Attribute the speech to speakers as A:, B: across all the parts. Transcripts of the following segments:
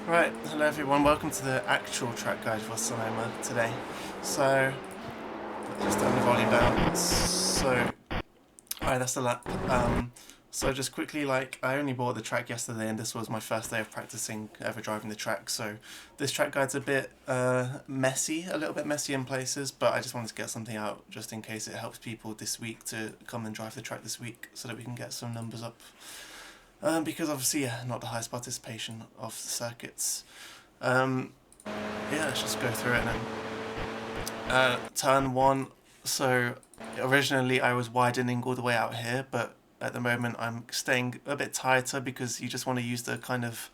A: Right, hello everyone, welcome to the actual track guide for Sonoma today. So, just turn the volume down. Alright, that's the lap. So just quickly, I only bought the track yesterday and this was my first day of practicing ever driving the track, so this track guide's a bit messy, a little bit messy in places, but I just wanted to get something out just in case it helps people this week to come and drive the track this week so that we can get some numbers up. Because obviously, yeah, not the highest participation of the circuits. Yeah, let's just go through it then. Turn one. So originally I was widening all the way out here, but at the moment I'm staying a bit tighter because you just want to use the kind of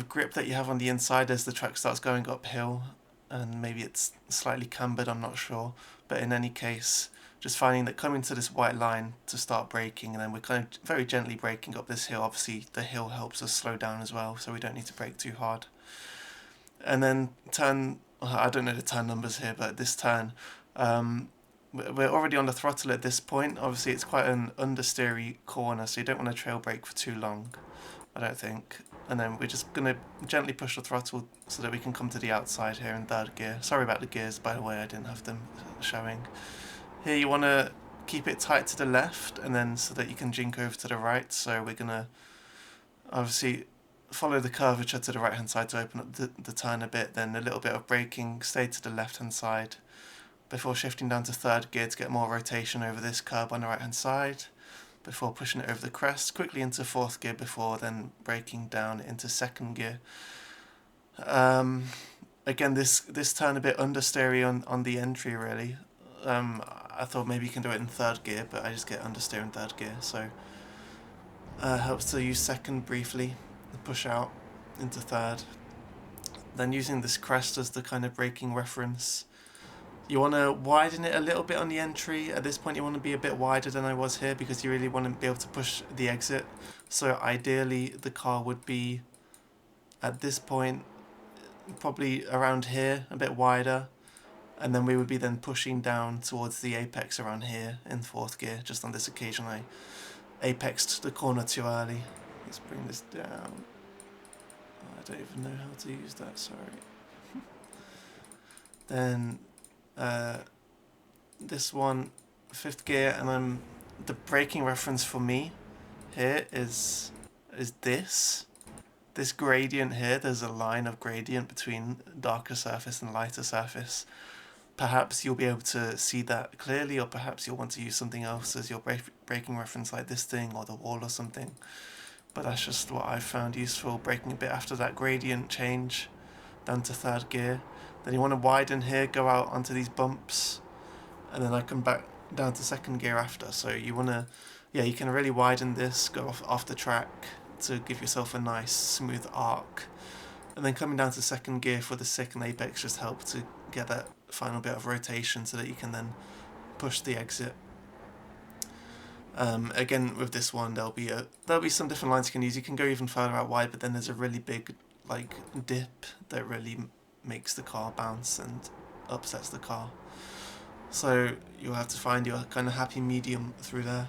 A: grip that you have on the inside as the track starts going uphill, and maybe it's slightly cambered, I'm not sure. But in any case, just finding that coming to this white line to start braking, and then we're kind of very gently braking up this hill. Obviously the hill helps us slow down as well, so we don't need to brake too hard. And then turn, I don't know the turn numbers here, but this turn, we're already on the throttle at this point. Obviously it's quite an understeery corner, so you don't want to trail brake for too long, I don't think. And then we're just going to gently push the throttle so that we can come to the outside here in third gear. Sorry about the gears, by the way, I didn't have them showing. Here you want to keep it tight to the left, and then so that you can jink over to the right. So we're going to obviously follow the curvature to the right hand side to open up the turn a bit, then a little bit of braking, stay to the left hand side before shifting down to third gear to get more rotation over this curb on the right hand side, before pushing it over the crest, quickly into fourth gear before then braking down into second gear. Again, this turn a bit understeery on the entry really. I thought maybe you can do it in third gear, but I just get understeer in third gear, so helps to use second briefly and push out into third. Then using this crest as the kind of braking reference, you want to widen it a little bit on the entry. At this point you want to be a bit wider than I was here because you really want to be able to push the exit. So ideally the car would be at this point probably around here, a bit wider, and then we would be then pushing down towards the apex around here in fourth gear. Just on this occasion I apexed the corner too early. Let's bring this down. I don't even know how to use that, sorry. Then this one, fifth gear, and the braking reference for me here is this gradient here. There's a line of gradient between darker surface and lighter surface. Perhaps you'll be able to see that clearly, or perhaps you'll want to use something else as your braking reference, like this thing or the wall or something. But that's just what I found useful, braking a bit after that gradient change down to third gear. Then you want to widen here, go out onto these bumps, and then I come back down to second gear after. So you want to, yeah, you can really widen this, go off the track to give yourself a nice smooth arc. And then coming down to second gear for the second apex just help to get that final bit of rotation so that you can then push the exit. Again, with this one, there'll be some different lines you can use. You can go even further out wide, but then there's a really big dip that really makes the car bounce and upsets the car. So you'll have to find your kind of happy medium through there.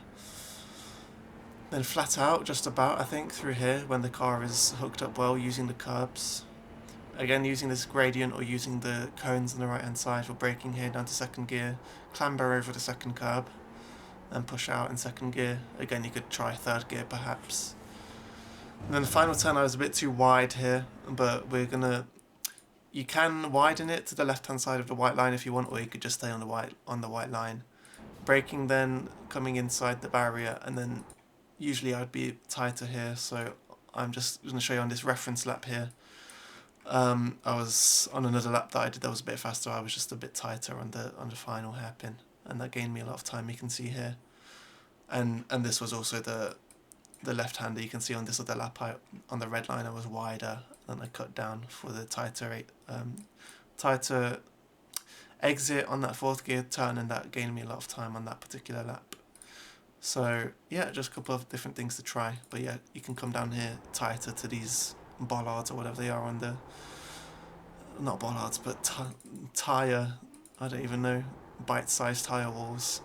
A: Then flat out just about, I think, through here when the car is hooked up well using the curbs. Again, using this gradient or using the cones on the right hand side for braking here down to second gear. Clamber over the second curb and push out in second gear. Again, you could try third gear perhaps. And then the final turn I was a bit too wide here, but you can widen it to the left hand side of the white line if you want, or you could just stay on the white line. Braking then, coming inside the barrier, and then usually I'd be tighter here, so I'm just going to show you on this reference lap here. I was on another lap that I did that was a bit faster. I was just a bit tighter on the final hairpin, and that gained me a lot of time, you can see here. And this was also the left-hander. You can see on this other lap on the red line I was wider, and I cut down for the tighter exit on that fourth gear turn, and that gained me a lot of time on that particular lap. So yeah, just a couple of different things to try, but yeah, you can come down here tighter to these bollards or whatever they are on the, not bollards, but tyre, I don't even know, bite-sized tyre walls,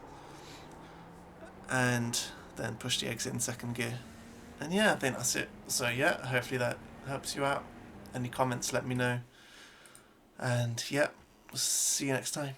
A: and then push the exit in second gear. And yeah, I think that's it. So yeah, hopefully that helps you out. Any comments, let me know. And yeah, see you next time.